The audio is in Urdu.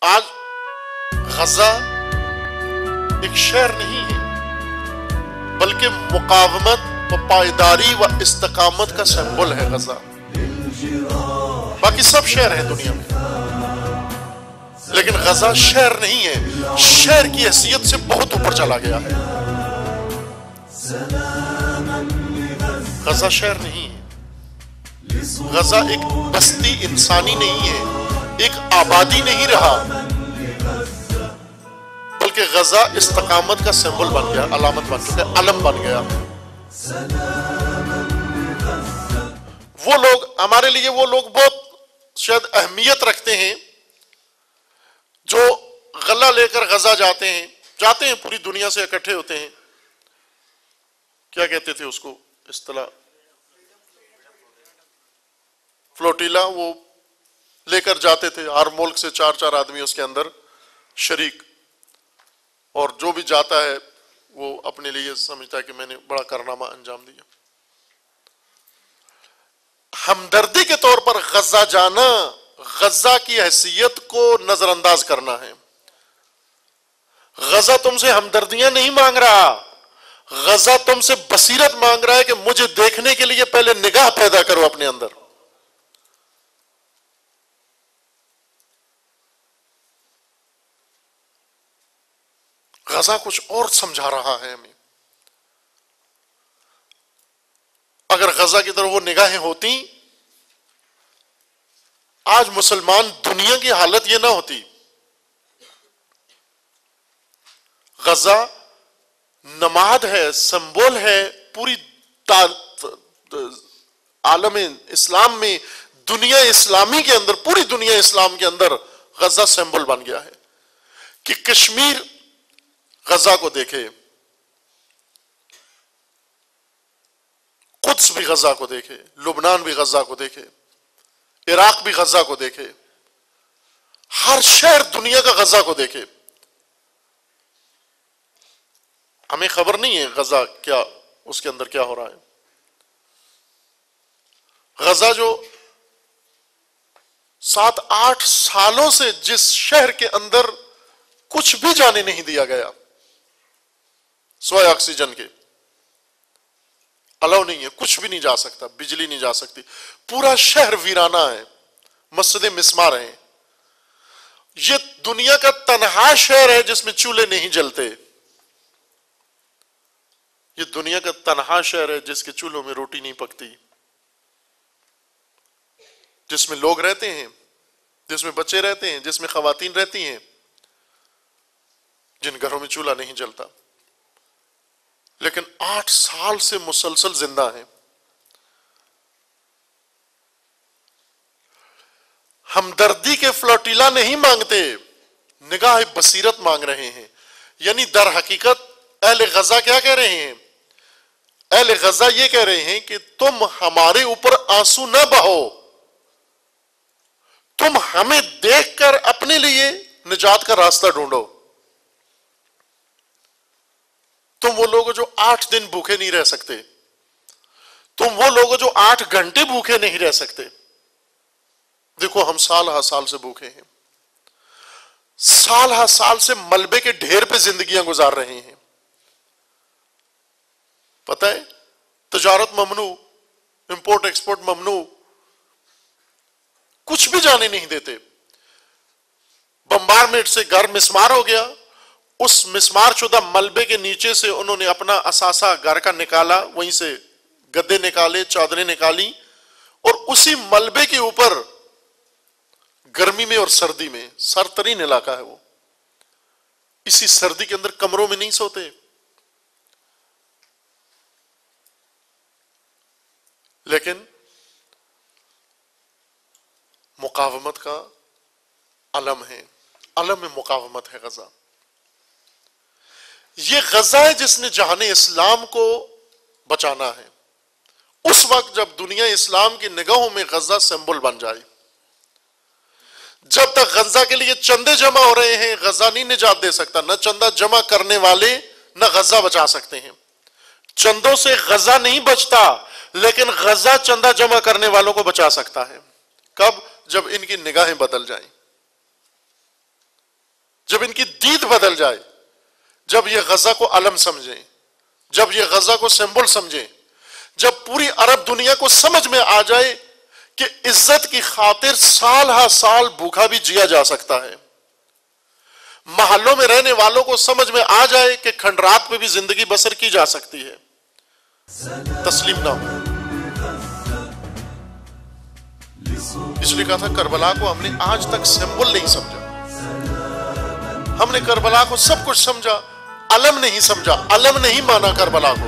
آج غزہ ایک شہر نہیں ہے بلکہ مقاومت و پائیداری و استقامت کا سمبل ہے غزہ. باقی سب شہر ہیں دنیا میں لیکن غزہ شہر نہیں ہے، شہر کی حیثیت سے بہت اوپر چلا گیا ہے. غزہ شہر نہیں ہے، غزہ ایک بستی انسانی نہیں ہے، ایک آبادی نہیں رہا بلکہ غزہ استقامت کا سمبل بن گیا، علامت بن گیا، علم بن گیا. وہ لوگ ہمارے لیے وہ لوگ بہت شاید اہمیت رکھتے ہیں جو غلہ لے کر غزہ جاتے ہیں پوری دنیا سے اکٹھے ہوتے ہیں. کیا کہتے تھے اس کو اصطلاح؟ فلوٹیلا. وہ لے کر جاتے تھے، ہر ملک سے 4 آدمی اس کے اندر شریک، اور جو بھی جاتا ہے وہ اپنے لیے سمجھتا ہے کہ میں نے بڑا کارنامہ انجام دیا. ہمدردی کے طور پر غزہ جانا غزہ کی حیثیت کو نظر انداز کرنا ہے. غزہ تم سے ہمدردیاں نہیں مانگ رہا، غزہ تم سے بصیرت مانگ رہا ہے کہ مجھے دیکھنے کے لیے پہلے نگاہ پیدا کرو اپنے اندر. غزہ کچھ اور سمجھا رہا ہے ہمیں. اگر غزہ کی طرف وہ نگاہیں ہوتی، آج مسلمان دنیا کی حالت یہ نہ ہوتی. غزہ نماد ہے، سمبول ہے پوری عالم اسلام میں، دنیا اسلامی کے اندر، پوری دنیا اسلام کے اندر غزہ سمبول بن گیا ہے کہ کشمیر غزہ کو دیکھے، قدس بھی غزہ کو دیکھے، لبنان بھی غزہ کو دیکھے، عراق بھی غزہ کو دیکھے، ہر شہر دنیا کا غزہ کو دیکھے. ہمیں خبر نہیں ہے غزہ کیا، اس کے اندر کیا ہو رہا ہے. غزہ جو 7-8 سالوں سے جس شہر کے اندر کچھ بھی جانے نہیں دیا گیا سوائے آکسیجن کے، الاؤ نہیں ہے، کچھ بھی نہیں جا سکتا، بجلی نہیں جا سکتی، پورا شہر ویرانہ ہے، مسجدیں مسمار ہیں. یہ دنیا کا تنہا شہر ہے جس میں چولہے نہیں جلتے. یہ دنیا کا تنہا شہر ہے جس کے چولہوں میں روٹی نہیں پکتی، جس میں لوگ رہتے ہیں، جس میں بچے رہتے ہیں، جس میں خواتین رہتی ہیں، جن گھروں میں چولہا نہیں جلتا، لیکن 8 سال سے مسلسل زندہ ہیں. ہمدردی کے فلوٹیلا نہیں مانگتے، نگاہ بصیرت مانگ رہے ہیں. یعنی در حقیقت اہل غزہ کیا کہہ رہے ہیں؟ اہل غزہ یہ کہہ رہے ہیں کہ تم ہمارے اوپر آنسو نہ بہو، تم ہمیں دیکھ کر اپنے لیے نجات کا راستہ ڈھونڈو. تم وہ لوگ جو 8 دن بھوکے نہیں رہ سکتے، تم وہ لوگ جو 8 گھنٹے بھوکے نہیں رہ سکتے، دیکھو ہم سال ہر سال سے بھوکے ہیں، سال ہر سال سے ملبے کے ڈھیر پہ زندگیاں گزار رہے ہیں. پتہ ہے تجارت ممنوع، امپورٹ ایکسپورٹ ممنوع، کچھ بھی جانے نہیں دیتے. بمبارمنٹ سے گھر مسمار ہو گیا، اس مسمار شدہ ملبے کے نیچے سے انہوں نے اپنا اثاثہ گھر کا نکالا، وہیں سے گدے نکالے، چادریں نکالی، اور اسی ملبے کے اوپر گرمی میں اور سردی میں، سرد ترین علاقہ ہے وہ، اسی سردی کے اندر کمروں میں نہیں سوتے. لیکن مقاومت کا علم ہے، علم مقاومت ہے غزہ. یہ غزہ ہے جس نے جہان اسلام کو بچانا ہے. اس وقت جب دنیا اسلام کی نگاہوں میں غزہ سمبل بن جائے. جب تک غزہ کے لیے چندے جمع ہو رہے ہیں غزہ نہیں نجات دے سکتا. نہ چندہ جمع کرنے والے نہ غزہ بچا سکتے ہیں. چندوں سے غزہ نہیں بچتا، لیکن غزہ چندہ جمع کرنے والوں کو بچا سکتا ہے. کب؟ جب ان کی نگاہیں بدل جائیں. جب ان کی دید بدل جائے، جب یہ غزہ کو علم سمجھیں، جب یہ غزہ کو سمبل سمجھیں، جب پوری عرب دنیا کو سمجھ میں آ جائے کہ عزت کی خاطر سال ہا سال بھوکا بھی جیا جا سکتا ہے، محلوں میں رہنے والوں کو سمجھ میں آ جائے کہ کھنڈرات پہ بھی زندگی بسر کی جا سکتی ہے، تسلیم نہ ہو۔ اس لیے کہا تھا کربلا کو ہم نے آج تک سمبل نہیں سمجھا، ہم نے کربلا کو سب کچھ سمجھا، علم نہیں سمجھا، علم نہیں مانا کربلا کو۔